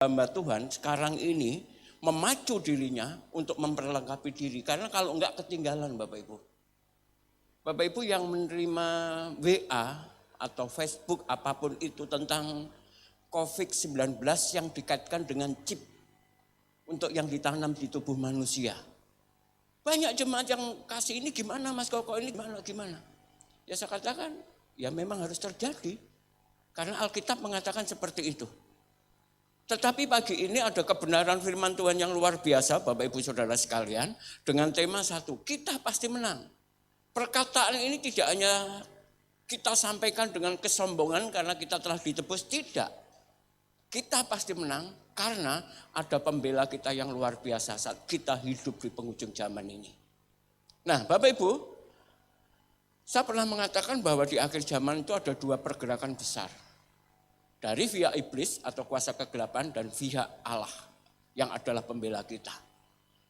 hamba Tuhan sekarang ini memacu dirinya untuk memperlengkapi diri. Karena kalau enggak ketinggalan Bapak Ibu. Bapak Ibu yang menerima WA atau Facebook apapun itu tentang COVID-19 yang dikaitkan dengan chip untuk yang ditanam di tubuh manusia. Banyak jemaat yang kasih ini gimana Mas Koko, ini gimana. Ya saya katakan ya memang harus terjadi. Karena Alkitab mengatakan seperti itu. Tetapi pagi ini ada kebenaran firman Tuhan yang luar biasa Bapak Ibu Saudara sekalian. Dengan tema satu, kita pasti menang. Perkataan ini tidak hanya kita sampaikan dengan kesombongan karena kita telah ditebus, tidak. Kita pasti menang karena ada pembela kita yang luar biasa saat kita hidup di penghujung zaman ini. Nah Bapak Ibu, saya pernah mengatakan bahwa di akhir zaman itu ada dua pergerakan besar. Dari pihak iblis atau kuasa kegelapan dan pihak Allah yang adalah pembela kita.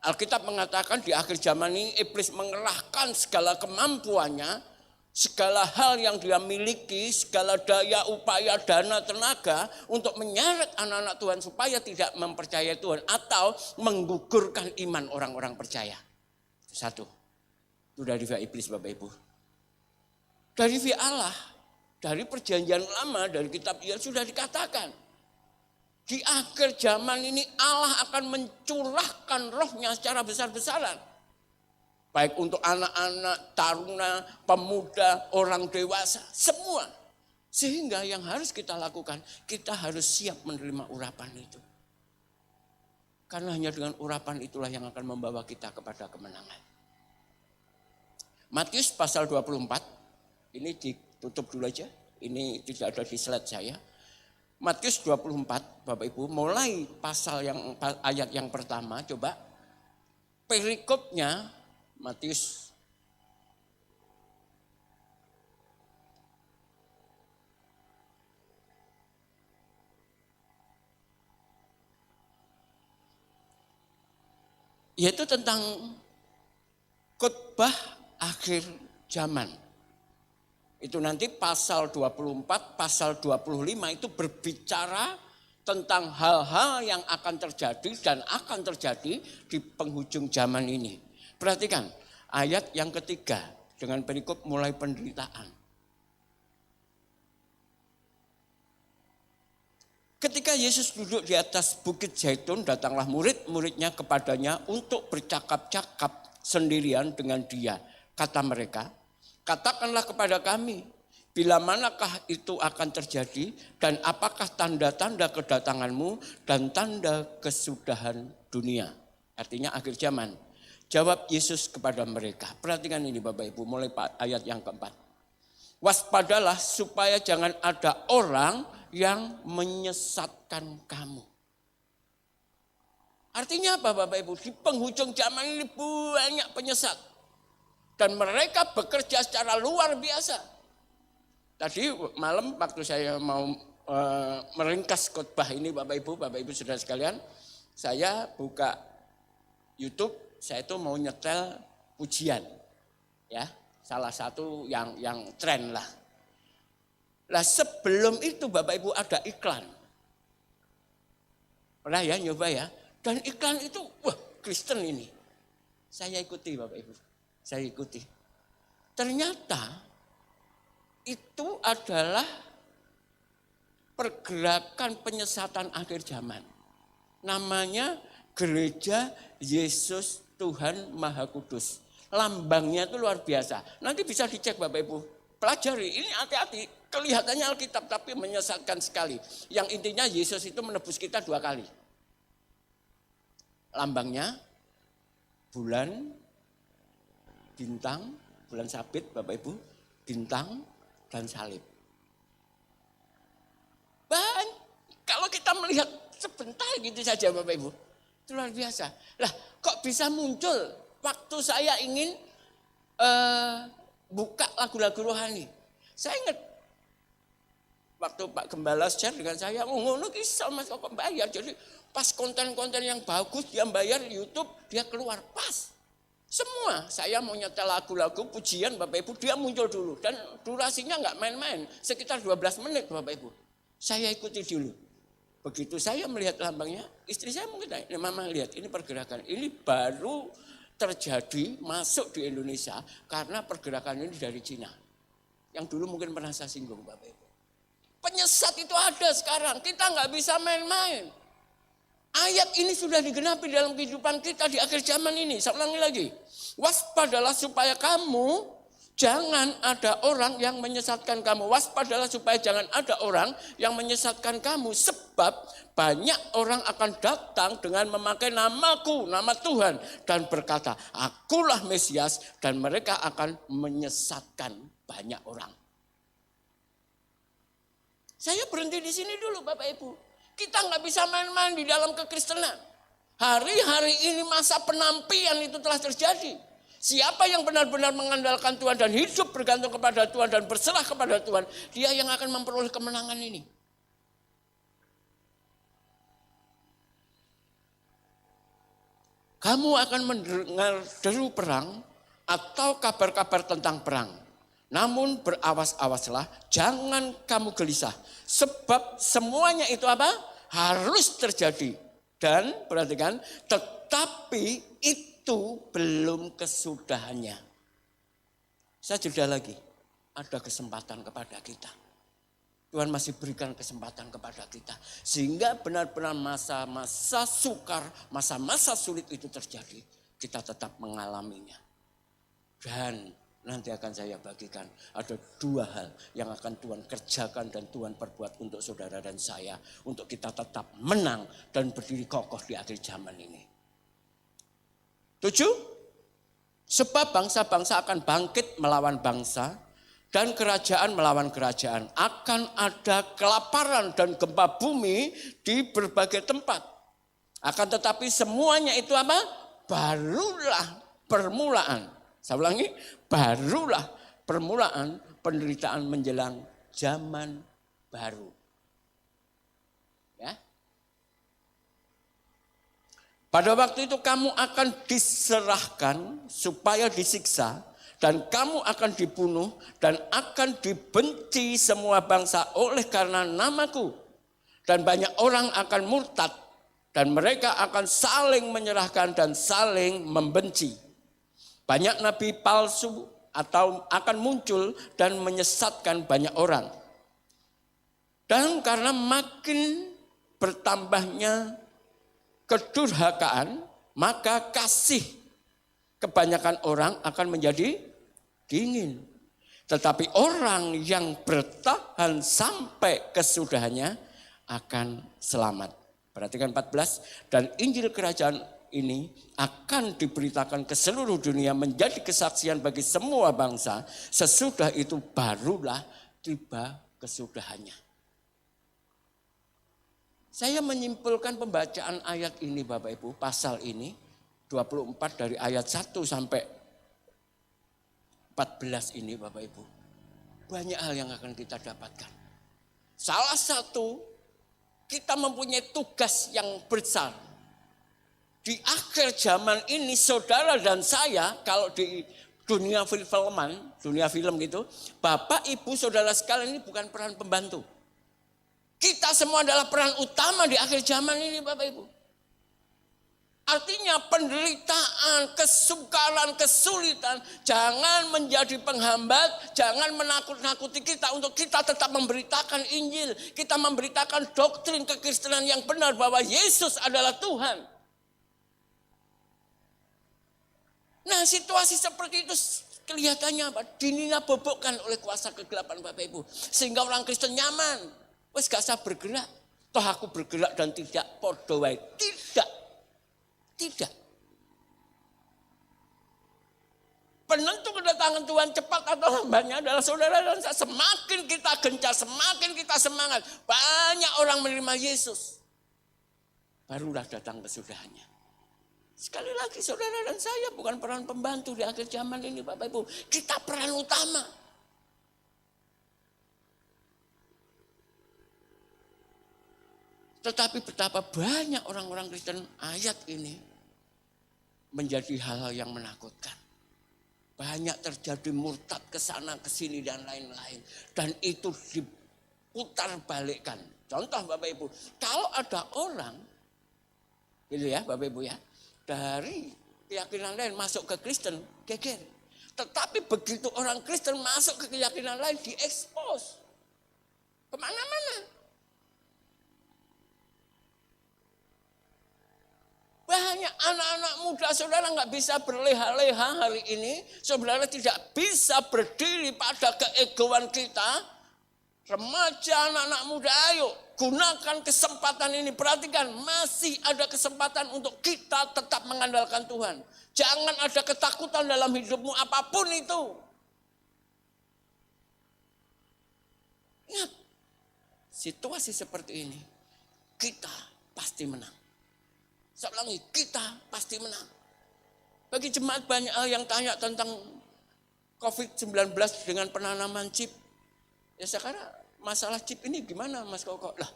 Alkitab mengatakan di akhir zaman ini iblis mengerahkan segala kemampuannya, segala hal yang dia miliki, segala daya, upaya, dana, tenaga untuk menyeret anak-anak Tuhan supaya tidak mempercayai Tuhan atau menggugurkan iman orang-orang percaya. Satu, itu dari pihak iblis Bapak Ibu. Dari pihak Allah, dari perjanjian lama, dari kitab ya sudah dikatakan. Di akhir zaman ini Allah akan mencurahkan rohnya secara besar-besaran. Baik untuk anak-anak, taruna, pemuda, orang dewasa, semua. Sehingga yang harus kita lakukan, kita harus siap menerima urapan itu. Karena hanya dengan urapan itulah yang akan membawa kita kepada kemenangan. Matius pasal 24, ini ditutup dulu aja, ini tidak ada di slide saya. Matius 24, Bapak Ibu, mulai ayat yang pertama, coba perikopnya Matius yaitu tentang khotbah akhir zaman. Itu nanti pasal 24, pasal 25 itu berbicara tentang hal-hal yang akan terjadi dan akan terjadi di penghujung zaman ini. Perhatikan ayat yang ketiga dengan perikop mulai penderitaan. Ketika Yesus duduk di atas bukit Zaitun, datanglah murid-muridnya kepadanya untuk bercakap-cakap sendirian dengan dia. Kata mereka, katakanlah kepada kami, bila manakah itu akan terjadi dan apakah tanda-tanda kedatanganmu dan tanda kesudahan dunia. Artinya akhir zaman. Jawab Yesus kepada mereka. Perhatikan ini Bapak Ibu, mulai ayat yang keempat. Waspadalah supaya jangan ada orang yang menyesatkan kamu. Artinya apa Bapak Ibu? Di penghujung zaman ini banyak penyesat. Dan mereka bekerja secara luar biasa. Tadi malam waktu saya mau meringkas khotbah ini Bapak Ibu saudara sekalian. Saya buka YouTube. Saya itu mau nyetel pujian, ya salah satu yang tren lah. Lah sebelum itu Bapak Ibu ada iklan, pernah ya nyoba ya, dan iklan itu wah Kristen ini, saya ikuti Bapak Ibu, saya ikuti. Ternyata itu adalah pergerakan penyesatan akhir zaman, namanya Gereja Yesus Tuhan Maha Kudus. Lambangnya itu luar biasa. Nanti bisa dicek Bapak Ibu. Pelajari, ini hati-hati. Kelihatannya Alkitab tapi menyesatkan sekali. Yang intinya Yesus itu menebus kita 2 kali. Lambangnya bulan, bintang, bulan sabit Bapak Ibu, bintang dan salib. Kalau kita melihat sebentar gitu saja Bapak Ibu. Itu luar biasa. Lah kok bisa muncul waktu saya ingin buka lagu-lagu rohani. Saya ingat waktu Pak Gembala share dengan saya, ngono kisah Mas kok bayar. Jadi pas konten-konten yang bagus dia bayar YouTube, dia keluar pas. Semua saya mau nyetel lagu-lagu pujian Bapak Ibu, dia muncul dulu. Dan durasinya enggak main-main, sekitar 12 menit Bapak Ibu. Saya ikuti dulu. Begitu saya melihat lambangnya, istri saya mungkin tanya, Mama lihat ini pergerakan, ini baru terjadi masuk di Indonesia karena pergerakan ini dari Cina. Yang dulu mungkin pernah saya singgung Bapak Ibu. Penyesat itu ada sekarang, kita nggak bisa main-main. Ayat ini sudah digenapi dalam kehidupan kita di akhir zaman ini. Saya ulangi lagi. Waspadalah supaya kamu jangan ada orang yang menyesatkan kamu. Waspadalah supaya jangan ada orang yang menyesatkan kamu. Sebab banyak orang akan datang dengan memakai namaku, nama Tuhan. Dan berkata, akulah Mesias. Dan mereka akan menyesatkan banyak orang. Saya berhenti di sini dulu Bapak Ibu. Kita nggak bisa main-main di dalam kekristenan. Hari-hari ini masa penampian itu telah terjadi. Siapa yang benar-benar mengandalkan Tuhan dan hidup bergantung kepada Tuhan dan berserah kepada Tuhan, dia yang akan memperoleh kemenangan ini. Kamu akan mendengar deru perang atau kabar-kabar tentang perang. Namun berawas-awaslah, jangan kamu gelisah. Sebab semuanya itu apa? Harus terjadi. Dan perhatikan, tetapi itu belum kesudahannya. Saya jeda lagi, ada kesempatan kepada kita. Tuhan masih berikan kesempatan kepada kita. Sehingga benar-benar masa-masa sukar, masa-masa sulit itu terjadi. Kita tetap mengalaminya. Dan nanti akan saya bagikan ada 2 hal yang akan Tuhan kerjakan dan Tuhan perbuat untuk saudara dan saya. Untuk kita tetap menang dan berdiri kokoh di akhir zaman ini. 7. Sebab bangsa-bangsa akan bangkit melawan bangsa dan kerajaan melawan kerajaan. Akan ada kelaparan dan gempa bumi di berbagai tempat. Akan tetapi semuanya itu apa? Barulah permulaan. Saya ulangi, barulah permulaan penderitaan menjelang zaman baru. Ya. Pada waktu itu kamu akan diserahkan supaya disiksa dan kamu akan dibunuh dan akan dibenci semua bangsa oleh karena namaku. Dan banyak orang akan murtad dan mereka akan saling menyerahkan dan saling membenci. Banyak nabi palsu atau akan muncul dan menyesatkan banyak orang. Dan karena makin bertambahnya kedurhakaan, maka kasih kebanyakan orang akan menjadi dingin. Tetapi orang yang bertahan sampai kesudahannya akan selamat. Perhatikan 14, dan Injil kerajaan ini akan diberitakan ke seluruh dunia menjadi kesaksian bagi semua bangsa. Sesudah itu barulah tiba kesudahannya. Saya menyimpulkan pembacaan ayat ini Bapak Ibu, pasal ini 24 dari ayat 1 sampai 14 ini Bapak Ibu. Banyak hal yang akan kita dapatkan. Salah satu, kita mempunyai tugas yang besar. Di akhir zaman ini saudara dan saya, kalau di dunia filman, dunia film gitu, Bapak Ibu saudara sekalian ini bukan peran pembantu. Kita semua adalah peran utama di akhir zaman ini Bapak Ibu. Artinya penderitaan, kesukaran, kesulitan jangan menjadi penghambat, jangan menakut-nakuti kita untuk kita tetap memberitakan Injil. Kita memberitakan doktrin kekristenan yang benar bahwa Yesus adalah Tuhan. Nah situasi seperti itu kelihatannya apa? Dinina-bobokkan oleh kuasa kegelapan Bapak Ibu. Sehingga orang Kristen nyaman. Wes gak usah bergerak. Toh aku bergerak dan tidak podo wae. Tidak. Penentu kedatangan Tuhan cepat atau lambatnya adalah saudara dan saya. Semakin kita gencar, semakin kita semangat. Banyak orang menerima Yesus. Barulah datang kesudahannya. Sekali lagi saudara dan saya bukan peran pembantu di akhir zaman ini Bapak Ibu. Kita peran utama. Tetapi betapa banyak orang-orang Kristen ayat ini menjadi hal-hal yang menakutkan. Banyak terjadi murtad ke sana ke sini dan lain-lain. Dan itu diputar balikkan. Contoh Bapak Ibu, kalau ada orang, gitu ya Bapak Ibu ya, dari keyakinan lain masuk ke Kristen, geger. Tetapi begitu orang Kristen masuk ke keyakinan lain, diekspos. Kemana-mana. Banyak anak-anak muda saudara nggak bisa berleha-leha hari ini. Saudara tidak bisa berdiri pada keegoan kita. Remaja, anak-anak muda, ayo gunakan kesempatan ini. Perhatikan, masih ada kesempatan untuk kita tetap mengandalkan Tuhan. Jangan ada ketakutan dalam hidupmu apapun itu. Ingat, situasi seperti ini, kita pasti menang. Saya ulangi, kita pasti menang. Bagi jemaat banyak yang tanya tentang COVID-19 dengan penanaman chip. Ya sekarang masalah chip ini gimana Mas Koko? Lah,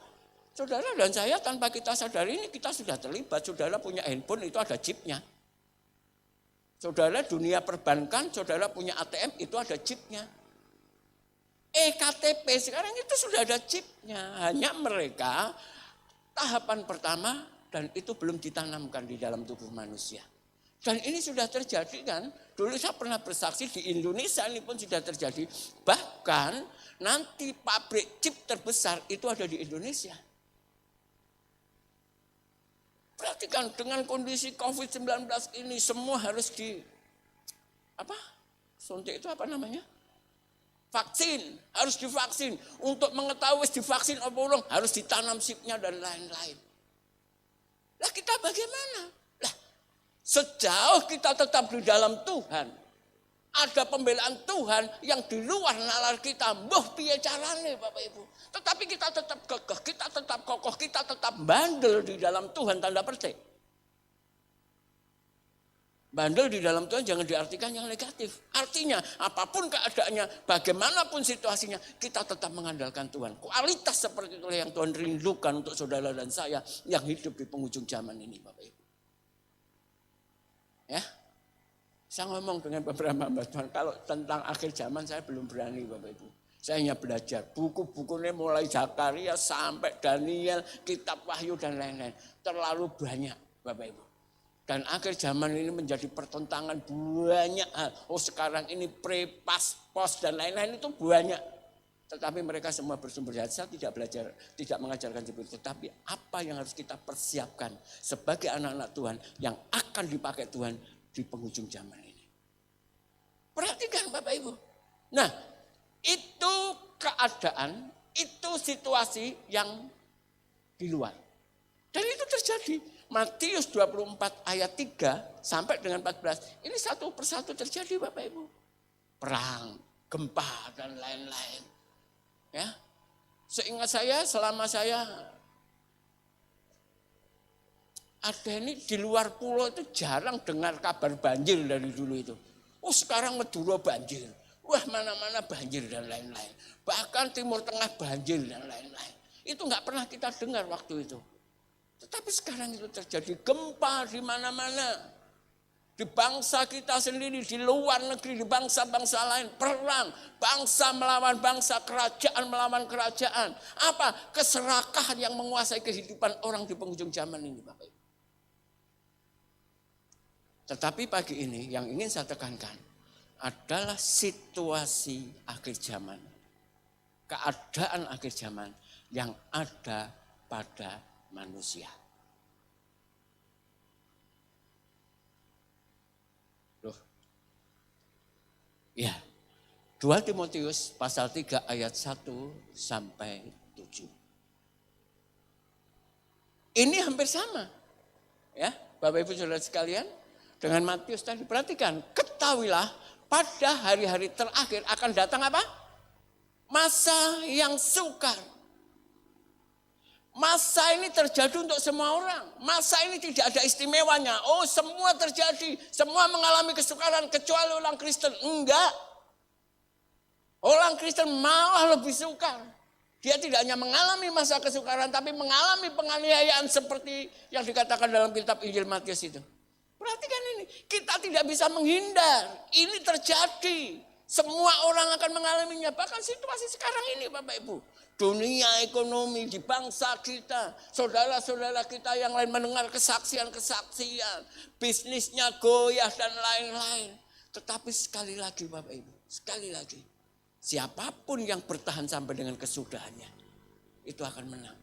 saudara dan saya tanpa kita sadari ini kita sudah terlibat. Saudara punya handphone itu ada chipnya. Saudara dunia perbankan, saudara punya ATM itu ada chipnya. EKTP sekarang itu sudah ada chipnya. Hanya mereka tahapan pertama dan itu belum ditanamkan di dalam tubuh manusia. Dan ini sudah terjadi kan, dulu saya pernah bersaksi di Indonesia ini pun sudah terjadi. Bahkan nanti pabrik chip terbesar itu ada di Indonesia. Perhatikan dengan kondisi COVID-19 ini semua harus suntik itu apa namanya? Vaksin, harus divaksin. Untuk mengetahui divaksin apa belum harus ditanam chipnya dan lain-lain. Lah kita bagaimana? Sejauh kita tetap di dalam Tuhan, ada pembelaan Tuhan yang di luar nalar kita, mbah piye carane Bapak Ibu. Tetapi kita tetap kekeh, kita tetap kokoh, kita tetap bandel di dalam Tuhan, tanda petik. Bandel di dalam Tuhan jangan diartikan yang negatif. Artinya apapun keadaannya, bagaimanapun situasinya, kita tetap mengandalkan Tuhan. Kualitas seperti itulah yang Tuhan rindukan untuk saudara dan saya yang hidup di penghujung zaman ini Bapak Ibu. Ya, saya ngomong dengan beberapa hamba Tuhan, kalau tentang akhir zaman saya belum berani Bapak Ibu. Saya hanya belajar, buku-bukunya mulai Zakaria sampai Daniel, kitab Wahyu dan lain-lain. Terlalu banyak Bapak Ibu. Dan akhir zaman ini menjadi pertentangan banyak hal. Oh sekarang ini pre-pas, pos dan lain-lain itu banyak. Tetapi mereka semua bersumber dari saya tidak belajar, tidak mengajarkan seperti itu. Tetapi apa yang harus kita persiapkan sebagai anak-anak Tuhan yang akan dipakai Tuhan di penghujung zaman ini. Perhatikan Bapak Ibu. Nah itu keadaan, itu situasi yang di luar. Dan itu terjadi. Matius 24 ayat 3 sampai dengan 14. Ini satu persatu terjadi Bapak Ibu. Perang, gempa dan lain-lain. Ya, seingat saya selama saya ada ini di luar pulau itu jarang dengar kabar banjir dari dulu itu. Oh sekarang Madura banjir, wah mana-mana banjir dan lain-lain. Bahkan Timur Tengah banjir dan lain-lain. Itu nggak pernah kita dengar waktu itu. Tetapi sekarang itu terjadi gempa di mana-mana. Di bangsa kita sendiri, di luar negeri, di bangsa-bangsa lain, perang, bangsa melawan bangsa, kerajaan melawan kerajaan. Apa? Keserakahan yang menguasai kehidupan orang di penghujung zaman ini Bapak Ibu. Tetapi pagi ini yang ingin saya tekankan adalah situasi akhir zaman. Keadaan akhir zaman yang ada pada manusia. Ya, 2 Timotius pasal 3 ayat 1 sampai 7. Ini hampir sama. Ya, Bapak Ibu Saudara sekalian, dengan Matius tadi perhatikan, ketahuilah pada hari-hari terakhir akan datang apa? Masa yang sukar. Masa ini terjadi untuk semua orang. Masa ini tidak ada istimewanya. Oh semua terjadi. Semua mengalami kesukaran kecuali orang Kristen. Enggak. Orang Kristen malah lebih sukar. Dia tidak hanya mengalami masa kesukaran. Tapi mengalami penganiayaan seperti yang dikatakan dalam kitab Injil Matius itu. Perhatikan ini. Kita tidak bisa menghindar. Ini terjadi. Semua orang akan mengalaminya. Bahkan situasi sekarang ini Bapak Ibu. dunia ekonomi, di bangsa kita, saudara-saudara kita yang lain mendengar kesaksian-kesaksian, bisnisnya goyah dan lain-lain. Tetapi sekali lagi Bapak Ibu, sekali lagi, siapapun yang bertahan sampai dengan kesudahannya, itu akan menang.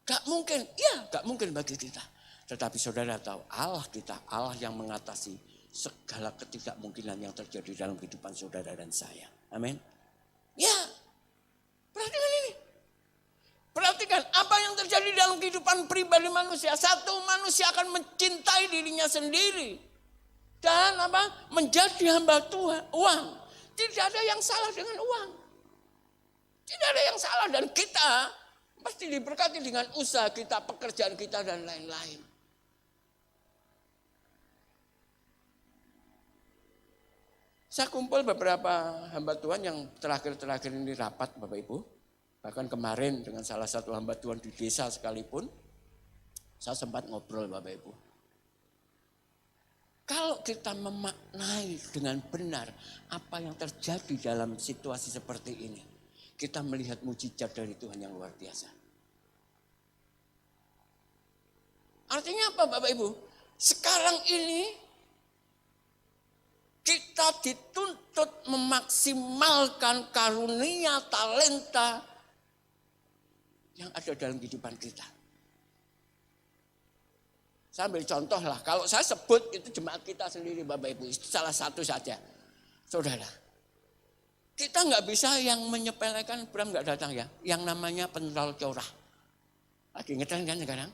Gak mungkin, ya gak mungkin bagi kita. Tetapi saudara tahu Allah kita, Allah yang mengatasi segala ketidakmungkinan yang terjadi dalam kehidupan saudara dan saya. Amin. Ya, perhatikan ini. Perhatikan apa yang terjadi dalam kehidupan pribadi manusia. Satu, manusia akan mencintai dirinya sendiri. Dan apa? Menjadi hamba Tuhan, uang. Tidak ada yang salah dengan uang. Tidak ada yang salah, dan kita pasti diberkati dengan usaha kita, pekerjaan kita dan lain-lain. Saya kumpul beberapa hamba Tuhan yang terakhir-terakhir ini rapat Bapak Ibu. Bahkan kemarin dengan salah satu hamba Tuhan di desa sekalipun, saya sempat ngobrol Bapak Ibu. Kalau kita memaknai dengan benar apa yang terjadi dalam situasi seperti ini, kita melihat mujizat dari Tuhan yang luar biasa. Artinya apa Bapak Ibu? Sekarang ini kita dituntut memaksimalkan karunia, talenta yang ada dalam kehidupan kita. Saya ambil contoh lah, kalau saya sebut itu jemaat kita sendiri Bapak Ibu, itu salah satu saja. Saudara, kita nggak bisa yang menyepelekan, Bram nggak datang ya, yang namanya penol corah. Lagi ngetren kan sekarang?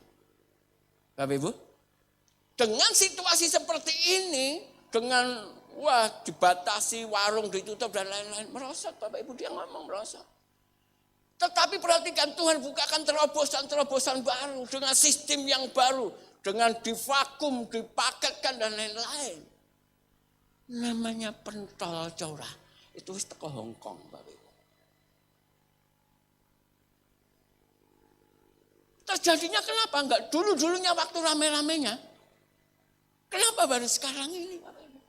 Bapak Ibu, dengan situasi seperti ini, dengan dibatasi, warung ditutup dan lain-lain, merosot Bapak Ibu, dia ngomong merosot. Tetapi perhatikan, Tuhan bukakan terobosan-terobosan baru dengan sistem yang baru, dengan divakum, dipaketkan dan lain-lain. Namanya pentol corah. Itu wis teko Hongkong Bapak Ibu. Terjadinya kenapa? Enggak dulu-dulunya waktu rame-ramenya. Kenapa baru sekarang ini Bapak Ibu?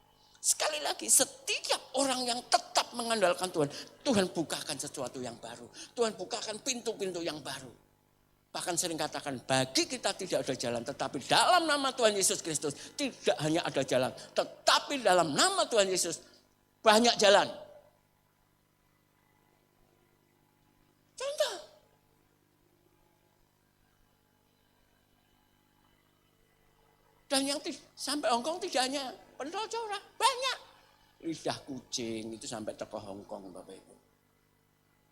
Sekali lagi, setiap orang yang tetap mengandalkan Tuhan, Tuhan bukakan sesuatu yang baru. Tuhan bukakan pintu-pintu yang baru. Bahkan sering katakan, bagi kita tidak ada jalan, tetapi dalam nama Tuhan Yesus Kristus tidak hanya ada jalan, tetapi dalam nama Tuhan Yesus banyak jalan. Contoh. Dan yang sampai Hongkong tidak hanya pentol corah, banyak. Lidah kucing itu sampai teko Hongkong Bapak Ibu.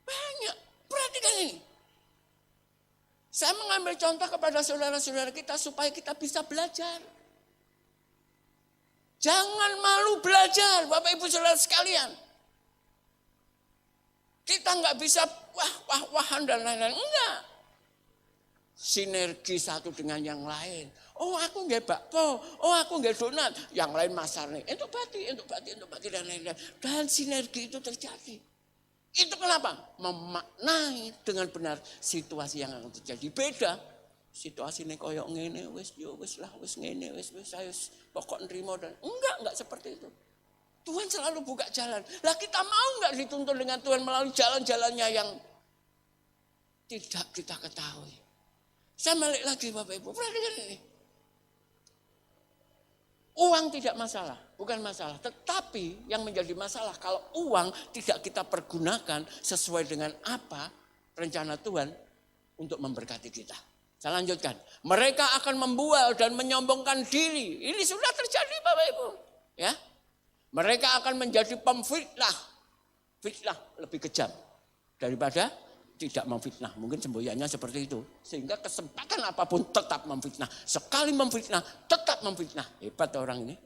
Banyak, perhatikan ini. Saya mengambil contoh kepada saudara-saudara kita supaya kita bisa belajar. Jangan malu belajar Bapak Ibu saudara sekalian. Kita nggak bisa wah-wahan dan lain-lain, enggak. Sinergi satu dengan yang lain. Oh aku nggak bakpo, oh aku nggak donat, yang lain masarnya. Untuk bati dan lain-lain. Dan sinergi itu terjadi. Itu kenapa? Memaknai dengan benar situasi yang akan terjadi. Beda. Situasi ini koyok ngene, wis ngene, wis saya pokok nerimo dan enggak seperti itu. Tuhan selalu buka jalan. Lah kita mau enggak dituntun dengan Tuhan melalui jalan-jalannya yang tidak kita ketahui. Saya balik lagi Bapak Ibu, perhatikan ini. Uang tidak masalah, bukan masalah. Tetapi yang menjadi masalah kalau uang tidak kita pergunakan sesuai dengan apa rencana Tuhan untuk memberkati kita. Saya lanjutkan. Mereka akan membual dan menyombongkan diri. Ini sudah terjadi Bapak Ibu. Ya, mereka akan menjadi pemfitnah. Fitnah lebih kejam daripada tidak memfitnah. Mungkin semboyannya seperti itu. Sehingga kesempatan apapun tetap memfitnah. Sekali memfitnah, tetap memfitnah. Hebat orang ini.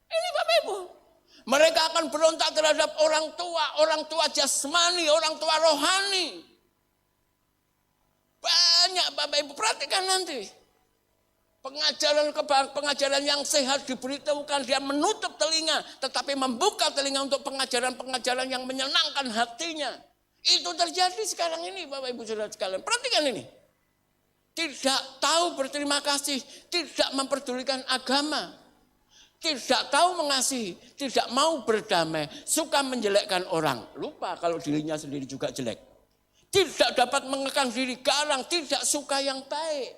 Ini Bapak Ibu. Mereka akan berontak terhadap orang tua jasmani, orang tua rohani. Banyak Bapak Ibu, perhatikan nanti. Pengajaran yang sehat diberitahukan, dia menutup telinga. Tetapi membuka telinga untuk pengajaran-pengajaran yang menyenangkan hatinya. Itu terjadi sekarang ini Bapak Ibu saudara sekalian. Perhatikan ini. Tidak tahu berterima kasih, tidak memperdulikan agama. Tidak tahu mengasihi, tidak mau berdamai, suka menjelekkan orang. Lupa kalau dirinya sendiri juga jelek. tidak dapat mengekang diri, garang, tidak suka yang baik.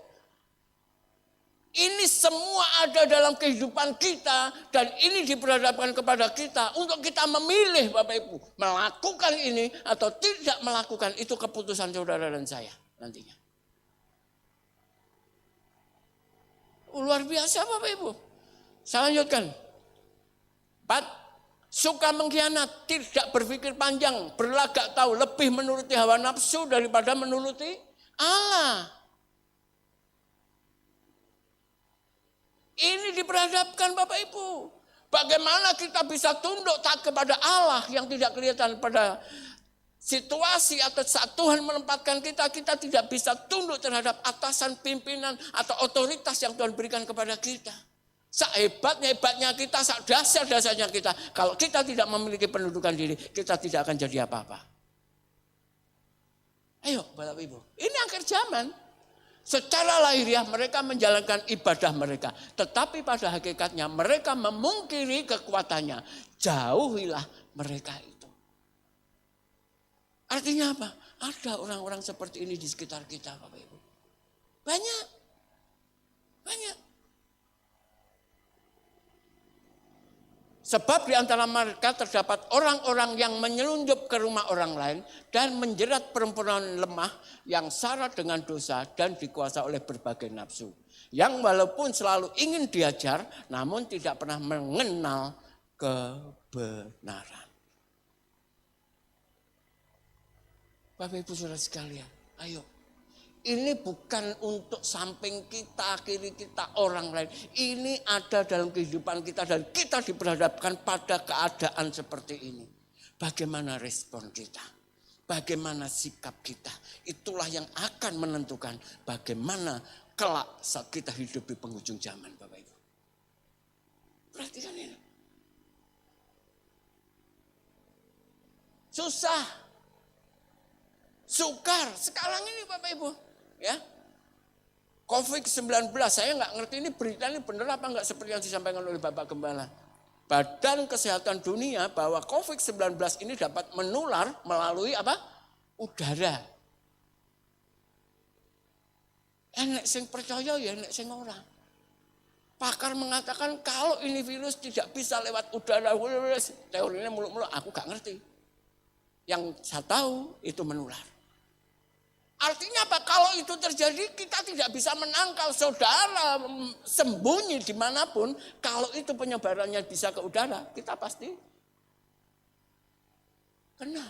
Ini semua ada dalam kehidupan kita dan ini diperhadapkan kepada kita untuk kita memilih Bapak Ibu. Melakukan ini atau tidak melakukan itu keputusan saudara dan saya nantinya. Luar biasa Bapak Ibu. Saya lanjutkan. 4. Suka mengkhianat, tidak berpikir panjang, berlagak tahu, lebih menuruti hawa nafsu daripada menuruti Allah. Ini diperhadapkan Bapak Ibu. Bagaimana kita bisa tunduk tak kepada Allah yang tidak kelihatan pada situasi atau saat Tuhan menempatkan kita, kita tidak bisa tunduk terhadap atasan, pimpinan atau otoritas yang Tuhan berikan kepada kita. Sehebat-hebatnya kita, sedasar-dasarnya kita, kalau kita tidak memiliki pendudukan diri, kita tidak akan jadi apa-apa. Ayo Bapak Ibu, ini akhir zaman. Secara lahiriah mereka menjalankan ibadah mereka. Tetapi pada hakikatnya mereka memungkiri kekuatannya. Jauhilah mereka itu. Artinya apa? Ada orang-orang seperti ini di sekitar kita Bapak Ibu. Banyak. Banyak. Sebab di antara mereka terdapat orang-orang yang menyelundup ke rumah orang lain dan menjerat perempuan lemah yang syarat dengan dosa dan dikuasai oleh berbagai nafsu. Yang walaupun selalu ingin diajar namun tidak pernah mengenal kebenaran. Bapak Ibu Saudara sekalian, ayo. Ini bukan untuk samping kita, kiri kita, orang lain. Ini ada dalam kehidupan kita dan kita diperhadapkan pada keadaan seperti ini. Bagaimana respon kita? Bagaimana sikap kita? Itulah yang akan menentukan bagaimana kelak saat kita hidup di penghujung zaman Bapak Ibu. Perhatikan ini. Susah. Sukar. Sekarang ini Bapak Ibu. Ya, COVID-19 saya nggak ngerti ini berita ini benar apa nggak seperti yang disampaikan oleh Bapak Gembala. Badan Kesehatan Dunia bahwa COVID-19 ini dapat menular melalui apa? Udara. Enek sing percaya ya enek sing ora. Pakar mengatakan kalau ini virus tidak bisa lewat udara, teorinya muluk-muluk aku nggak ngerti. Yang saya tahu itu menular. Artinya apa? Kalau itu terjadi kita tidak bisa menangkal saudara sembunyi dimanapun. Kalau itu penyebarannya bisa ke udara, kita pasti kena.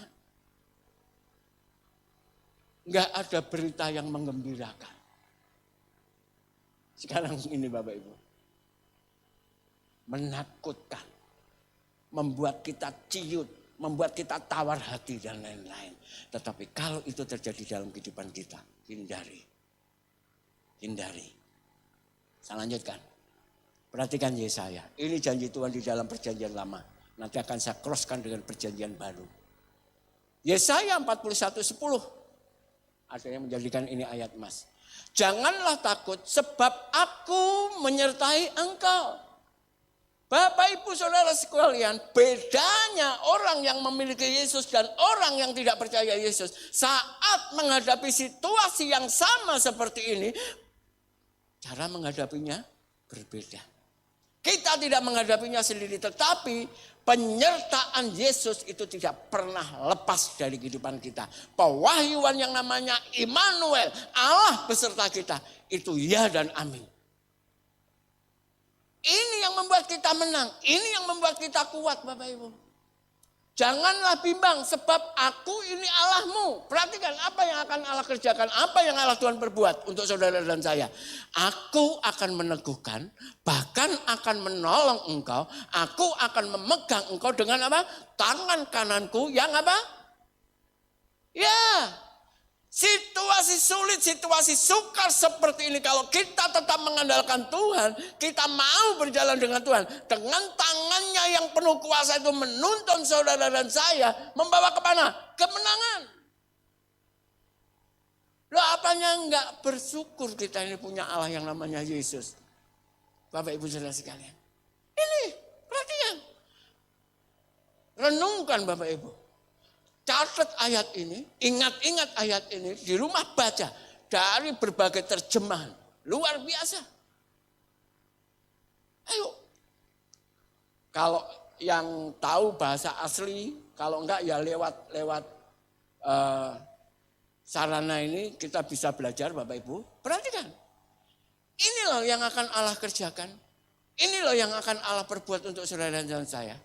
Enggak ada berita yang menggembirakan. Sekarang ini Bapak Ibu. Menakutkan. Membuat kita ciut. Membuat kita tawar hati dan lain-lain. Tetapi kalau itu terjadi dalam kehidupan kita, hindari. Hindari. Saya lanjutkan. Perhatikan Yesaya. Ini janji Tuhan di dalam perjanjian lama. Nanti akan saya crosskan dengan perjanjian baru. Yesaya 41:10. Ada yang menjadikan ini ayat emas. Janganlah takut sebab aku menyertai engkau. Bapak Ibu Saudara sekalian, bedanya orang yang memiliki Yesus dan orang yang tidak percaya Yesus. Saat menghadapi situasi yang sama seperti ini, cara menghadapinya berbeda. Kita tidak menghadapinya sendiri, tetapi penyertaan Yesus itu tidak pernah lepas dari kehidupan kita. Pewahyuan yang namanya Immanuel, Allah beserta kita, itu ya dan amin. Ini yang membuat kita menang. Ini yang membuat kita kuat Bapak Ibu. Janganlah bimbang sebab aku ini Allahmu. Perhatikan apa yang akan Allah kerjakan. Apa yang Allah Tuhan perbuat untuk saudara dan saya. Aku akan meneguhkan. Bahkan akan menolong engkau. Aku akan memegang engkau dengan apa? Tangan kananku yang apa? Ya. Situasi sulit, situasi sukar seperti ini. Kalau kita tetap mengandalkan Tuhan, kita mau berjalan dengan Tuhan. Dengan tangannya yang penuh kuasa itu menuntun saudara dan saya. Membawa kemana? Kemenangan. Loh apanya enggak bersyukur kita ini punya Allah yang namanya Yesus. Bapak Ibu Saudara sekalian. Ini perhatian. Renungkan Bapak Ibu. Catat ayat ini, ingat-ingat ayat ini, di rumah baca dari berbagai terjemahan. Luar biasa. Ayo. Kalau yang tahu bahasa asli, kalau enggak ya lewat sarana ini kita bisa belajar Bapak Ibu. Perhatikan. Ini loh yang akan Allah kerjakan. Ini loh yang akan Allah perbuat untuk saudara dan saya.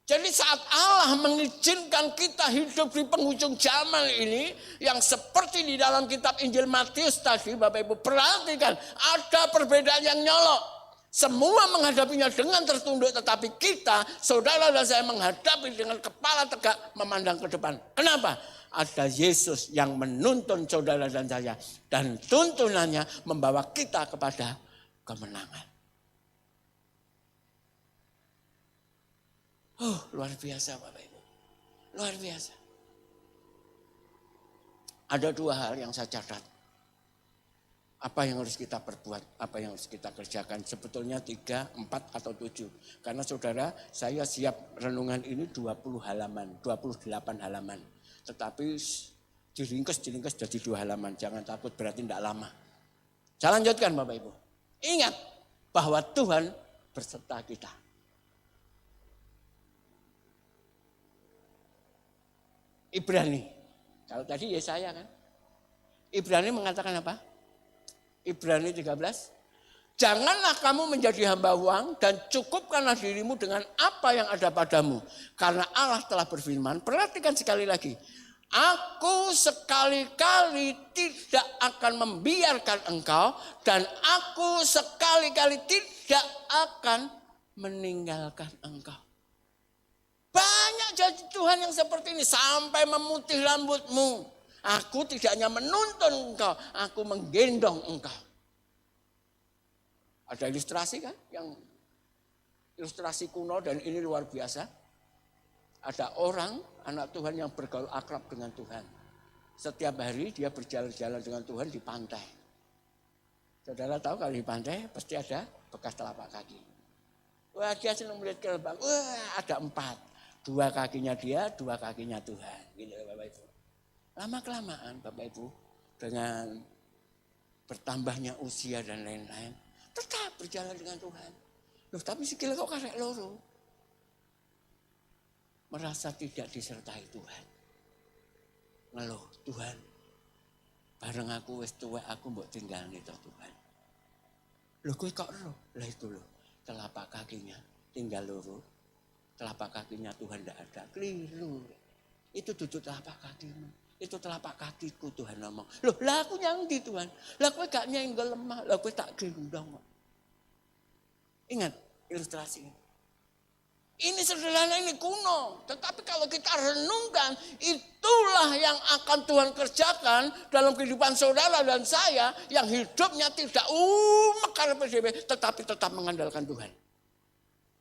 Jadi saat Allah mengizinkan kita hidup di penghujung zaman ini, yang seperti di dalam kitab Injil Matius tadi, Bapak Ibu perhatikan, ada perbedaan yang nyolok. Semua menghadapinya dengan tertunduk, tetapi kita, saudara dan saya menghadapi dengan kepala tegak memandang ke depan. Kenapa? Ada Yesus yang menuntun saudara dan saya, dan tuntunannya membawa kita kepada kemenangan. Luar biasa Bapak Ibu. Luar biasa. Ada dua hal yang saya catat. Apa yang harus kita perbuat, apa yang harus kita kerjakan. Sebetulnya 3, 4 atau 7. Karena saudara, saya siap renungan ini 20 halaman, 28 halaman. Tetapi diringkas jadi 2 halaman. Jangan takut, berarti tidak lama. Saya lanjutkan Bapak Ibu. Ingat bahwa Tuhan berserta kita. Ibrani. Kalau tadi Yesaya kan. Ibrani mengatakan apa? Ibrani 13. Janganlah kamu menjadi hamba uang dan cukupkanlah dirimu dengan apa yang ada padamu. Karena Allah telah berfirman, perhatikan sekali lagi. Aku sekali-kali tidak akan membiarkan engkau dan aku sekali-kali tidak akan meninggalkan engkau. Banyak janji Tuhan yang seperti ini sampai memutih rambutmu. Aku tidak hanya menuntun engkau, aku menggendong engkau. Ada ilustrasi kan? Yang ilustrasi kuno dan ini luar biasa. Ada orang, anak Tuhan yang bergaul akrab dengan Tuhan. Setiap hari dia berjalan-jalan dengan Tuhan di pantai. Saudara tahu kalau di pantai pasti ada bekas telapak kaki. Wah dia senang melihat ke lembang, wah ada 4. 2 kakinya dia, 2 kakinya Tuhan. Gitu Bapak Ibu. Lama-kelamaan Bapak Ibu, dengan bertambahnya usia dan lain-lain, tetap berjalan dengan Tuhan. Loh tapi sikil kok karek loro. Merasa tidak disertai Tuhan. Ngeluh, Tuhan, bareng aku wis tuwek aku mbok tinggalne to Tuhan. Loh kowe kok ero? Lah itu loh, telapak kakinya tinggal loro. Telapak kakinya Tuhan tidak ada, keliru. Itu duduk telapak kakimu, itu telapak kakiku Tuhan ngomong. Loh lah aku nyangdi Tuhan, lah aku gak nyenggol lemah, lah aku tak gendong. Ingat ilustrasi ini. Ini sederhana, ini kuno. Tetapi kalau kita renungkan, itulah yang akan Tuhan kerjakan dalam kehidupan saudara dan saya yang hidupnya tidak mekar PDB, tetapi tetap mengandalkan Tuhan.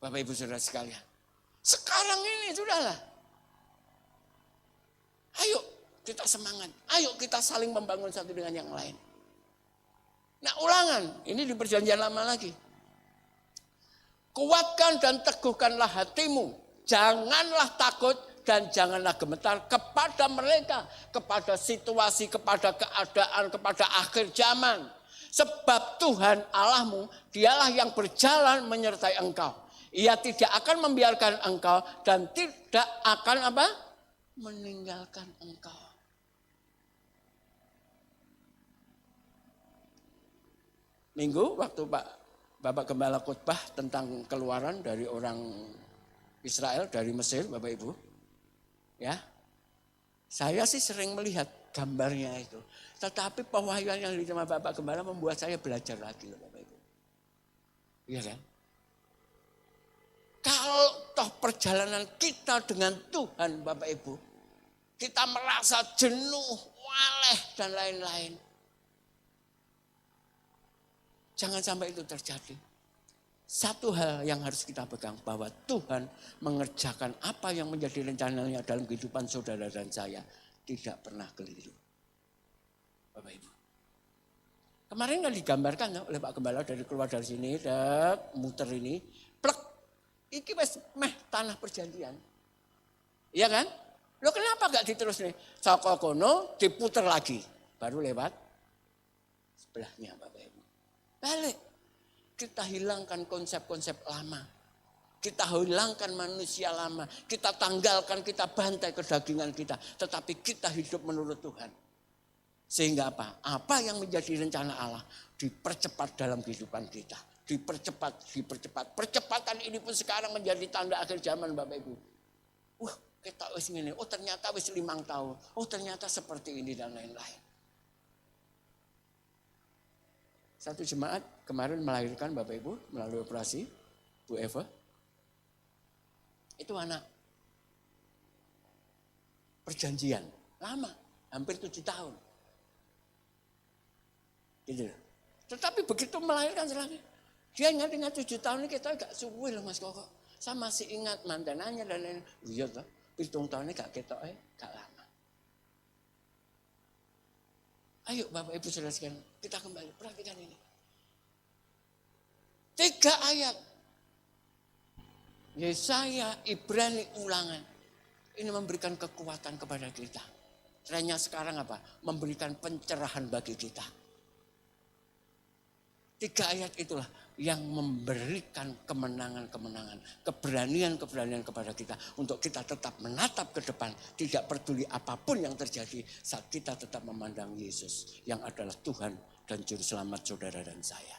Bapak Ibu Saudara sekalian. Sekarang ini sudahlah. Ayo kita semangat. Ayo kita saling membangun satu dengan yang lain. Nah Ulangan, ini di perjanjian lama lagi. Kuatkan dan teguhkanlah hatimu. Janganlah takut dan janganlah gemetar kepada mereka. Kepada situasi, kepada keadaan, kepada akhir zaman. Sebab Tuhan Allahmu, dialah yang berjalan menyertai engkau. Ia tidak akan membiarkan engkau dan tidak akan apa? Meninggalkan engkau. Minggu waktu Bapak Gembala khotbah tentang keluaran dari orang Israel dari Mesir, Bapak Ibu. Ya. Saya sih sering melihat gambarnya itu. Tetapi pewahyuan yang diterima Bapak Gembala membuat saya belajar lagi, Bapak Ibu. Iya kan? Kalau toh perjalanan kita dengan Tuhan Bapak Ibu, kita merasa jenuh, waleh dan lain-lain. Jangan sampai itu terjadi. Satu hal yang harus kita pegang bahwa Tuhan mengerjakan apa yang menjadi rencananya dalam kehidupan saudara dan saya tidak pernah keliru. Bapak Ibu. Kemarin kan digambarkan oleh Pak Gembala dari keluar dari sini, muter ini, plek. Iki wis meh tanah perjanjian. Iya kan? Lo kenapa gak diterus nih? Saka kono diputer lagi. Baru lewat sebelahnya Bapak Ibu. Balik. Kita hilangkan konsep-konsep lama. Kita hilangkan manusia lama. Kita tanggalkan, kita bantai kedagingan kita. Tetapi kita hidup menurut Tuhan. Sehingga apa? Apa yang menjadi rencana Allah dipercepat dalam kehidupan kita. Dipercepat. Percepatan ini pun sekarang menjadi tanda akhir zaman Bapak Ibu. Wah, kita wis ngene. Oh ternyata wis 5 tahun. Oh ternyata seperti ini dan lain-lain. Satu jemaat kemarin melahirkan Bapak Ibu melalui operasi Bu Eva. Itu anak perjanjian lama, hampir 7 tahun. Gitu. Tetapi begitu melahirkan selagi dia ingat 7 tahun ini kita gak suwe loh Mas Koko. Saya masih ingat mantanannya dan lain-lain. Iya toh, 7 tahun ini gak ketok gak lama. Ayo Bapak Ibu Saudara sekalian, kita kembali perhatikan ini. 3 ayat. Yesaya, Ibrani, Ulangan. Ini memberikan kekuatan kepada kita. Trennya sekarang apa? Memberikan pencerahan bagi kita. 3 ayat itulah yang memberikan kemenangan-kemenangan, keberanian-keberanian kepada kita untuk kita tetap menatap ke depan, tidak peduli apapun yang terjadi saat kita tetap memandang Yesus yang adalah Tuhan dan Juru Selamat saudara dan saya.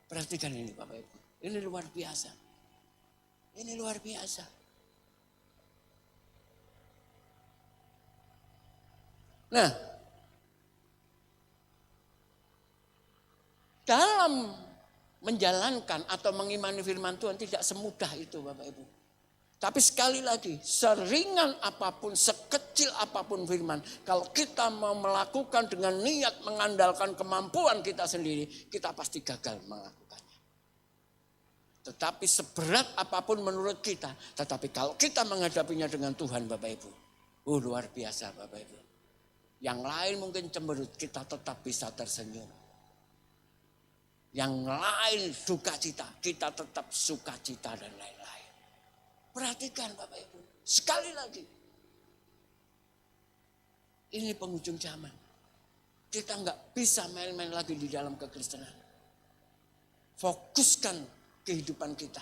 Perhatikan ini Bapak Ibu, ini luar biasa. Ini luar biasa. Nah, dalam menjalankan atau mengimani firman Tuhan tidak semudah itu Bapak Ibu. Tapi sekali lagi, seringan apapun, sekecil apapun firman, kalau kita mau melakukan dengan niat mengandalkan kemampuan kita sendiri, kita pasti gagal melakukannya. Tetapi seberat apapun menurut kita, tetapi kalau kita menghadapinya dengan Tuhan Bapak Ibu, luar biasa Bapak Ibu. Yang lain mungkin cemberut, kita tetap bisa tersenyum. Yang lain sukacita, kita tetap sukacita dan lain-lain. Perhatikan Bapak Ibu, sekali lagi. Ini penghujung zaman. Kita nggak bisa main-main lagi di dalam kekristenan. Fokuskan kehidupan kita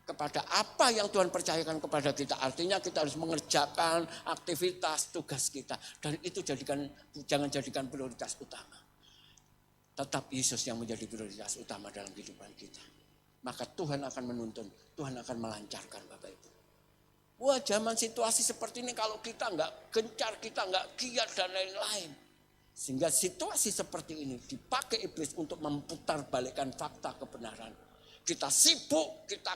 kepada apa yang Tuhan percayakan kepada kita. Artinya kita harus mengerjakan aktivitas tugas kita. Dan itu jangan jadikan prioritas utama. Tetap Yesus yang menjadi prioritas utama dalam kehidupan kita. Maka Tuhan akan menuntun, Tuhan akan melancarkan Bapak Ibu. Wah zaman situasi seperti ini kalau kita nggak gencar, kita nggak giat dan lain-lain. Sehingga situasi seperti ini dipakai iblis untuk memutar balikkan fakta kebenaran. Kita sibuk, kita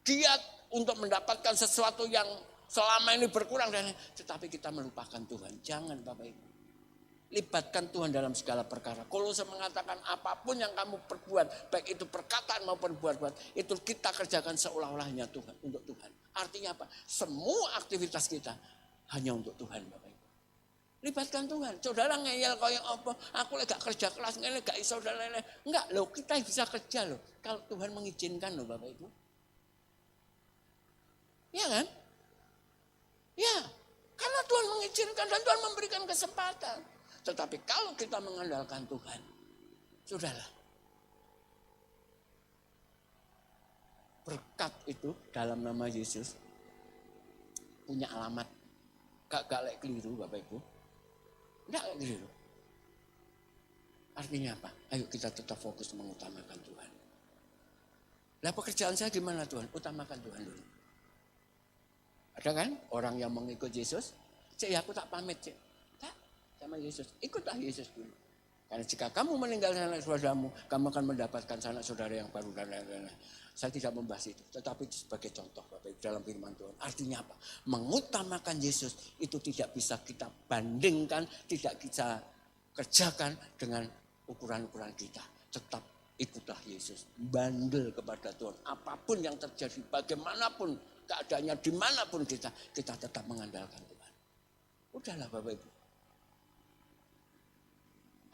giat untuk mendapatkan sesuatu yang selama ini berkurang. Tetapi kita melupakan Tuhan. Jangan Bapak Ibu. Libatkan Tuhan dalam segala perkara. Kolose mengatakan apapun yang kamu perbuat, baik itu perkataan maupun buat-buat, itu kita kerjakan seolah-olahnya Tuhan, untuk Tuhan. Artinya apa? Semua aktivitas kita hanya untuk Tuhan Bapak Ibu. Libatkan Tuhan. Saudara ngeyel kayak apa? Aku gak kerja kelas ngene gak iso dan lain-lain. Enggak loh, kita bisa kerja loh. Kalau Tuhan mengizinkan loh Bapak Ibu. Ya kan? Ya, karena Tuhan mengizinkan dan Tuhan memberikan kesempatan. Tetapi kalau kita mengandalkan Tuhan, sudahlah. Berkat itu dalam nama Yesus punya alamat. Gak lek keliru Bapak Ibu. Enggak keliru. Artinya apa? Ayo kita tetap fokus mengutamakan Tuhan. Lah pekerjaan saya gimana Tuhan? Utamakan Tuhan dulu. Ada kan orang yang mengikut Yesus? Cik ya aku tak pamit cik. Sama Yesus, ikutlah Yesus dulu. Karena jika kamu meninggalkan anak saudaramu, kamu akan mendapatkan sanak saudara yang baru dan lain-lain. Saya tidak membahas itu, tetapi sebagai contoh Bapak dalam firman Tuhan. Artinya apa? Mengutamakan Yesus itu tidak bisa kita bandingkan, tidak kita kerjakan dengan ukuran-ukuran kita. Tetap ikutlah Yesus, bandel kepada Tuhan. Apapun yang terjadi, bagaimanapun keadaannya, dimanapun kita tetap mengandalkan Tuhan. Udahlah Bapak Ibu.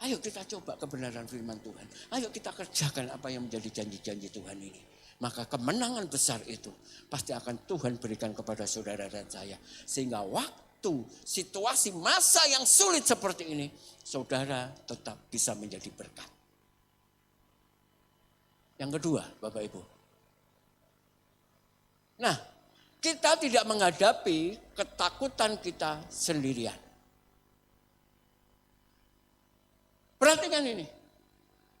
Ayo kita coba kebenaran firman Tuhan. Ayo kita kerjakan apa yang menjadi janji-janji Tuhan ini. maka kemenangan besar itu pasti akan Tuhan berikan kepada saudara dan saya. Sehingga waktu situasi masa yang sulit seperti ini, saudara tetap bisa menjadi berkat. Yang kedua, Bapak Ibu. Nah, kita tidak menghadapi ketakutan kita sendirian. Perhatikan ini.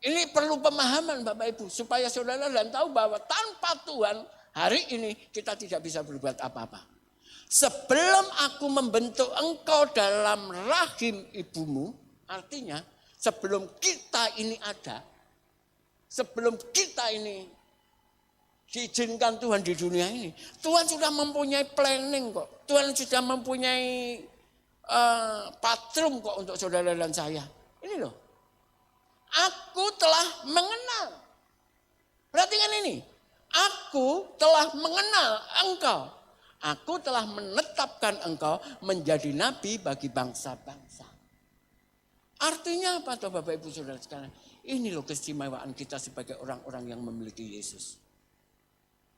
Ini perlu pemahaman Bapak Ibu. Supaya saudara dan tahu bahwa tanpa Tuhan hari ini kita tidak bisa berbuat apa-apa. Sebelum aku membentuk engkau dalam rahim ibumu. Artinya sebelum kita ini ada. Sebelum kita ini diizinkan Tuhan di dunia ini. Tuhan sudah mempunyai planning kok. Tuhan sudah mempunyai patrum kok untuk saudara dan saya. Ini loh. Aku telah mengenal. Perhatikan ini. Aku telah mengenal engkau. Aku telah menetapkan engkau menjadi nabi bagi bangsa-bangsa. Artinya apa tuh Bapak Ibu Saudara sekalian? Ini loh keistimewaan kita sebagai orang-orang yang memiliki Yesus.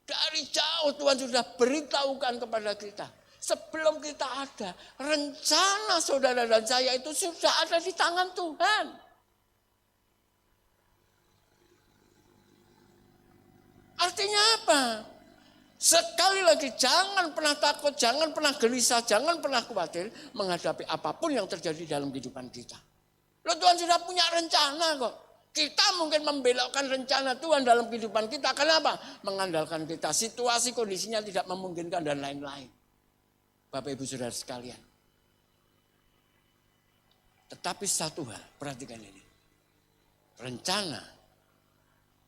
Dari jauh Tuhan sudah beritahukan kepada kita. Sebelum kita ada, rencana saudara dan saya itu sudah ada di tangan Tuhan. Artinya apa? Sekali lagi jangan pernah takut, jangan pernah gelisah, jangan pernah khawatir menghadapi apapun yang terjadi dalam kehidupan kita. Loh Tuhan sudah punya rencana kok. Kita mungkin membelokkan rencana Tuhan dalam kehidupan kita. Kenapa? Mengandalkan kita. Situasi kondisinya tidak memungkinkan dan lain-lain. Bapak Ibu Saudara sekalian. Tetapi satu hal, perhatikan ini. Rencana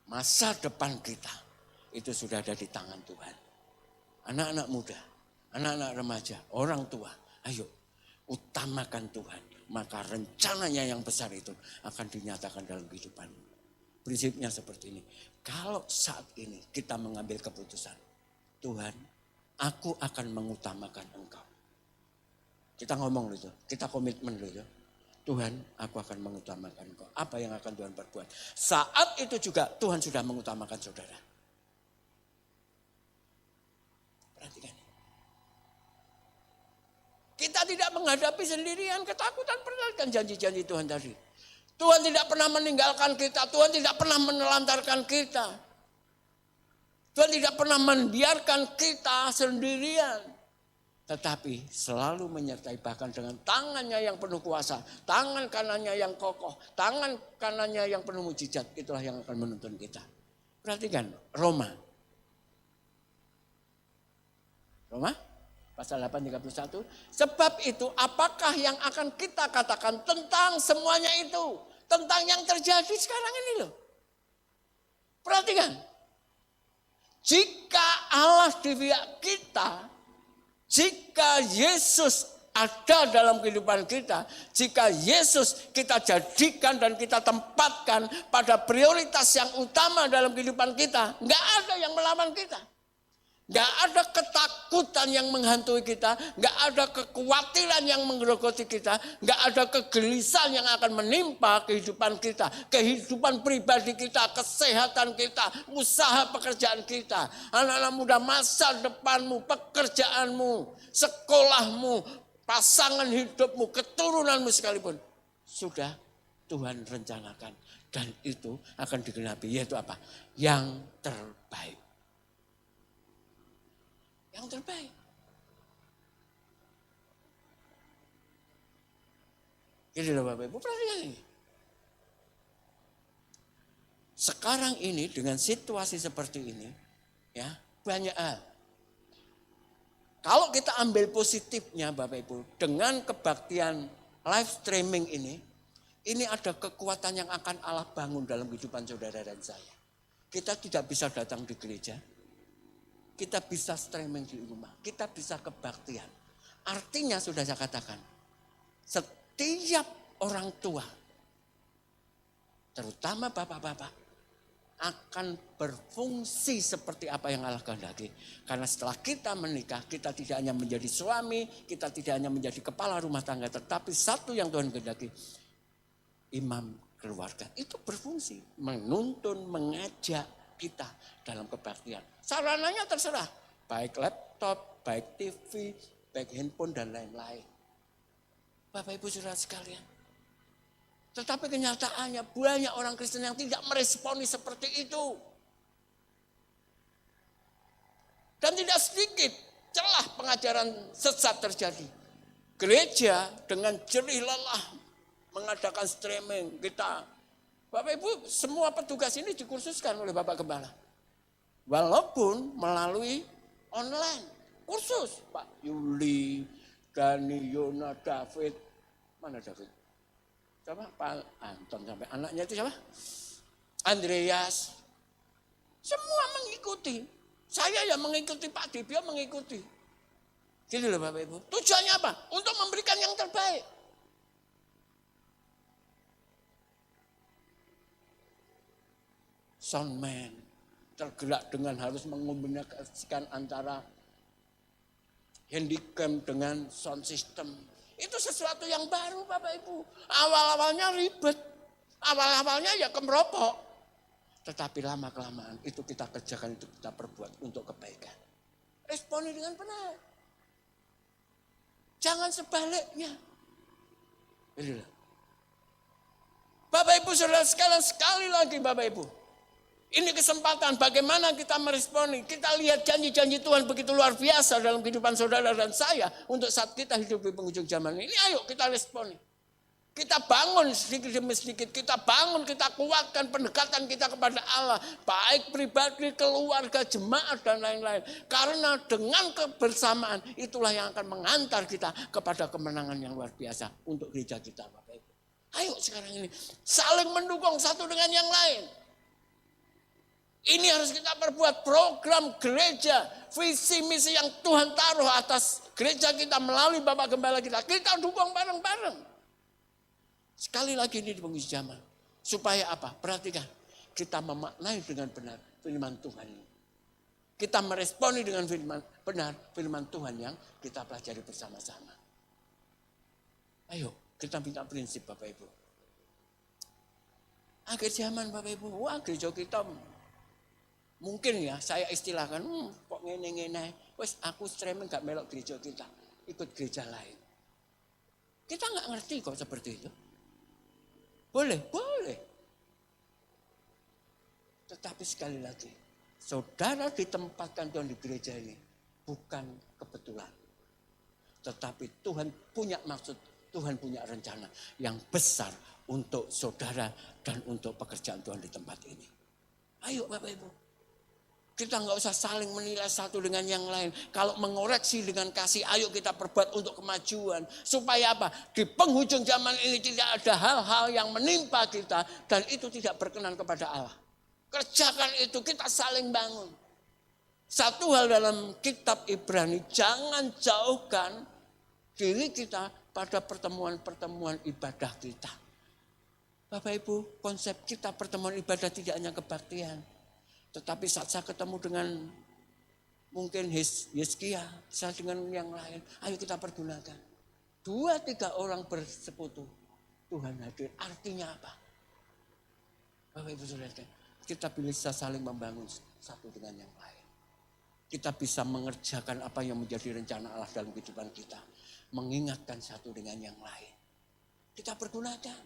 masa depan kita itu sudah ada di tangan Tuhan. Anak-anak muda, anak-anak remaja, orang tua, ayo utamakan Tuhan. Maka rencananya yang besar itu akan dinyatakan dalam kehidupan. Prinsipnya seperti ini. Kalau saat ini kita mengambil keputusan, Tuhan, aku akan mengutamakan Engkau. Kita ngomong itu, kita komitmen itu. Tuhan, aku akan mengutamakan Engkau. Apa yang akan Tuhan perbuat? Saat itu juga Tuhan sudah mengutamakan saudara. Perhatikan. Kita tidak menghadapi sendirian ketakutan, perhatikan janji-janji Tuhan tadi. Tuhan tidak pernah meninggalkan kita, Tuhan tidak pernah menelantarkan kita. Tuhan tidak pernah membiarkan kita sendirian. Tetapi selalu menyertai bahkan dengan tangannya yang penuh kuasa, tangan kanannya yang kokoh, tangan kanannya yang penuh mujizat. Itulah yang akan menuntun kita. Perhatikan Roma pasal 8:31. Sebab itu apakah yang akan kita katakan tentang semuanya itu? Tentang yang terjadi sekarang ini loh. Perhatikan. Jika Allah di pihak kita, jika Yesus ada dalam kehidupan kita, jika Yesus kita jadikan dan kita tempatkan pada prioritas yang utama dalam kehidupan kita, enggak ada yang melawan kita. Gak ada ketakutan yang menghantui kita, gak ada kekhawatiran yang menggerogoti kita, gak ada kegelisahan yang akan menimpa kehidupan kita, kehidupan pribadi kita, kesehatan kita, usaha pekerjaan kita, anak-anak muda, masa depanmu, pekerjaanmu, sekolahmu, pasangan hidupmu, keturunanmu sekalipun. Sudah Tuhan rencanakan dan itu akan digenapi, yaitu apa? Yang terbaik. Yang terbaik. Jadi Bapak Ibu perhatikan ini. Sekarang ini dengan situasi seperti ini, ya banyak hal. Kalau kita ambil positifnya Bapak Ibu, dengan kebaktian live streaming ini ada kekuatan yang akan Allah bangun dalam kehidupan saudara dan saya. Kita tidak bisa datang di gereja. Kita bisa streaming di rumah, kita bisa kebaktian. Artinya sudah saya katakan, setiap orang tua, terutama bapak-bapak, akan berfungsi seperti apa yang Allah kehendaki. Karena setelah kita menikah, kita tidak hanya menjadi suami, kita tidak hanya menjadi kepala rumah tangga, tetapi satu yang Tuhan kehendaki, imam keluarga. Itu berfungsi, menuntun, mengajak, kita dalam kebaktian. Sarananya terserah, baik laptop, baik TV, baik handphone dan lain-lain. Bapak Ibu Saudara sekalian. Tetapi kenyataannya banyak orang Kristen yang tidak meresponi seperti itu. Dan tidak sedikit celah pengajaran sesat terjadi. Gereja dengan jerih lelah mengadakan streaming kita. Bapak Ibu, semua petugas ini dikursuskan oleh Bapak Gembala. Walaupun melalui online. Kursus Pak Yuli, Dani, Yona, David. Mana David? Siapa? Pak Anton sampai anaknya itu siapa? Andreas. Semua mengikuti. Saya yang mengikuti, Pak Dibio mengikuti. Gitu loh Bapak Ibu. Tujuannya apa? Untuk memberikan yang terbaik. Soundman tergerak dengan harus mengombinasikan antara handycam dengan sound system. Itu sesuatu yang baru Bapak Ibu. Awal-awalnya ribet. Awal-awalnya ya kemeropok. Tetapi lama-kelamaan itu kita kerjakan, itu kita perbuat untuk kebaikan. Responi dengan benar. Jangan sebaliknya. Bapak Ibu Saudara sekalian, sekali lagi Bapak Ibu. Ini kesempatan bagaimana kita meresponi. Kita lihat janji-janji Tuhan begitu luar biasa dalam kehidupan saudara dan saya. Untuk saat kita hidup di penghujung zaman ini, ayo kita responi. Kita bangun sedikit demi sedikit, kita bangun, kita kuatkan pendekatan kita kepada Allah. Baik pribadi, keluarga, jemaat dan lain-lain. Karena dengan kebersamaan itulah yang akan mengantar kita kepada kemenangan yang luar biasa untuk gereja kita Bapak Ibu. Ayo sekarang ini saling mendukung satu dengan yang lain. Ini harus kita perbuat program gereja, visi misi yang Tuhan taruh atas gereja kita melalui Bapak Gembala kita. Kita dukung bareng-bareng. Sekali lagi ini di penghujung zaman. Supaya apa? Perhatikan. Kita memaknai dengan benar firman Tuhan ini. Kita meresponi dengan benar firman Tuhan yang kita pelajari bersama-sama. Ayo kita minta prinsip Bapak Ibu. Akhir zaman Bapak Ibu. Wah gereja kita mungkin ya saya istilahkan. Kok ngene-ngene. Wes aku streaming gak melok gereja kita. Ikut gereja lain. Kita gak ngerti kok seperti itu. Boleh. Tetapi sekali lagi, saudara ditempatkan Tuhan di gereja ini bukan kebetulan. Tetapi Tuhan punya maksud, Tuhan punya rencana yang besar untuk saudara dan untuk pekerjaan Tuhan di tempat ini. Ayo Bapak Ibu. Kita nggak usah saling menilai satu dengan yang lain. Kalau mengoreksi dengan kasih, ayo kita perbuat untuk kemajuan. Supaya apa? Di penghujung zaman ini tidak ada hal-hal yang menimpa kita. Dan itu tidak berkenan kepada Allah. Kerjakan itu, kita saling bangun. Satu hal dalam kitab Ibrani, jangan jauhkan diri kita pada pertemuan-pertemuan ibadah kita. Bapak Ibu, konsep kita pertemuan ibadah tidak hanya kebaktian. Tetapi saat saya ketemu dengan mungkin Hizkia, saya dengan yang lain, ayo kita pergunakan. 2-3 orang bersekutu, Tuhan hadir. Artinya apa? Bapak Ibu Saudara, kita bisa saling membangun satu dengan yang lain. Kita bisa mengerjakan apa yang menjadi rencana Allah dalam kehidupan kita. Mengingatkan satu dengan yang lain. Kita pergunakan.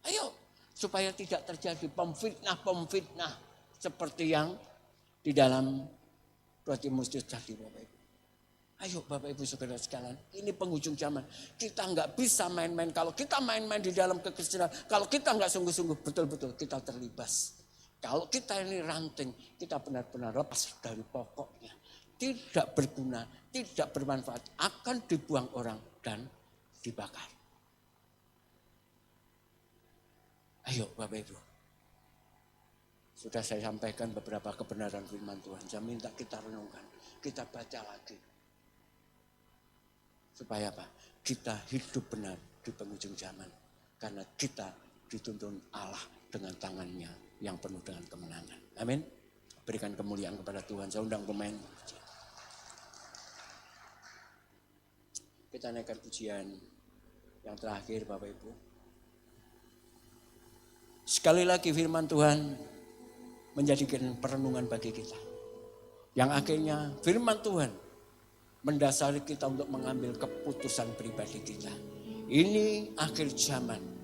Ayo, supaya tidak terjadi pemfitnah seperti yang di dalam 2 Timotius tadi Bapak Ibu. Ayo Bapak Ibu Saudara sekalian, ini penghujung zaman. Kita nggak bisa main-main. Kalau kita main-main di dalam kekristenan, kalau kita nggak sungguh-sungguh betul-betul kita terlibas. Kalau kita ini ranting, kita benar-benar lepas dari pokoknya. Tidak berguna, tidak bermanfaat, akan dibuang orang dan dibakar. Ayo Bapak Ibu. Sudah saya sampaikan beberapa kebenaran firman Tuhan. Saya minta kita renungkan, kita baca lagi. Supaya apa? Kita hidup benar di penghujung zaman. Karena kita dituntun Allah dengan tangannya yang penuh dengan kemenangan. Amin. Berikan kemuliaan kepada Tuhan. Saya undang pemain. Kita naikkan pujian yang terakhir Bapak Ibu. Sekali lagi firman Tuhan menjadikan perenungan bagi kita. Yang akhirnya firman Tuhan mendasari kita untuk mengambil keputusan pribadi kita. Ini akhir zaman.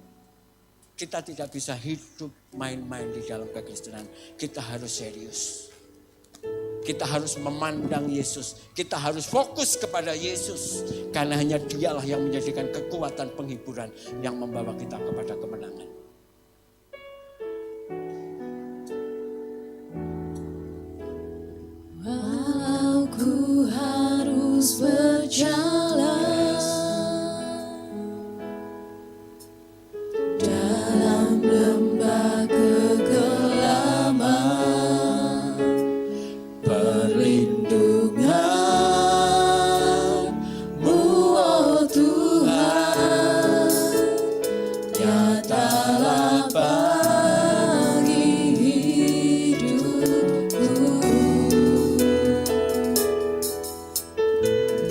Kita tidak bisa hidup main-main di dalam kekristenan. Kita harus serius. Kita harus memandang Yesus. Kita harus fokus kepada Yesus. Karena hanya Dialah yang menjadikan kekuatan penghiburan yang membawa kita kepada kemenangan. Walau ku harus berjalan dalam lembah kegelapan, perlindungan-Mu, oh Tuhan, nyatalah bagi hidupku.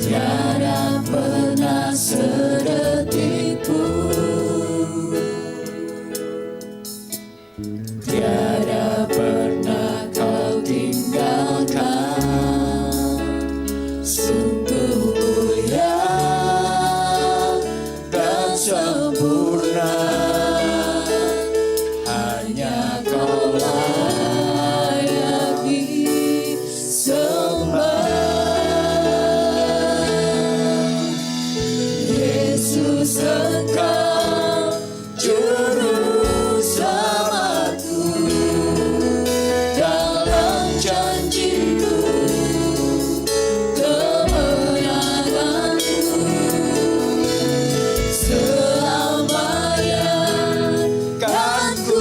Tiada pernah sedetik pun, tiada pernah Kau tinggalkan. Sungguh mulia dan sempurna, hanya Kau layak disembah. Yesus, Engkau juru selamatku, dalam janji-Mu kemenanganku selamanya kan ku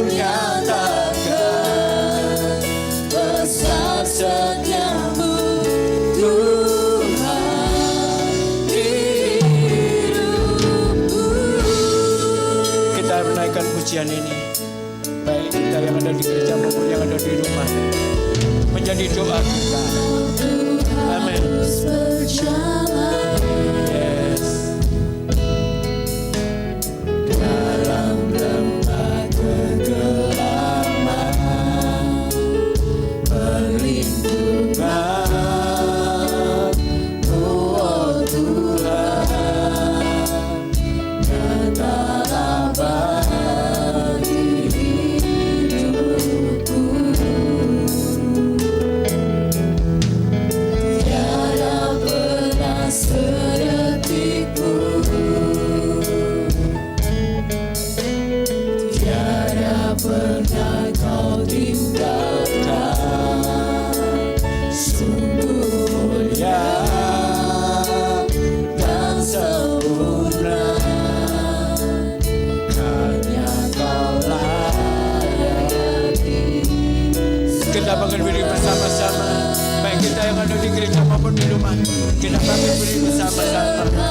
nyatakan besar setia-Mu Tuhan di hidupku. Kita menaikkan pujian ini, baik kita yang ada di gereja maupun yang ada di rumah, menjadi doa kita. Amin. Harus berjalan Yes. dalam lembah kegelapan, perlindungan-Mu, oh Tuhan, nyatalah bagi hidupku. Tiada pernah sedetik pun, tiada pernah Kau tinggalkan. Sungguh mulia dan sempurna, hanya Kau layak disembah. Kita bangun berdiri bersama-sama, baik kita yang ada di gereja maupun di rumah. Kita bangun berdiri bersama-sama.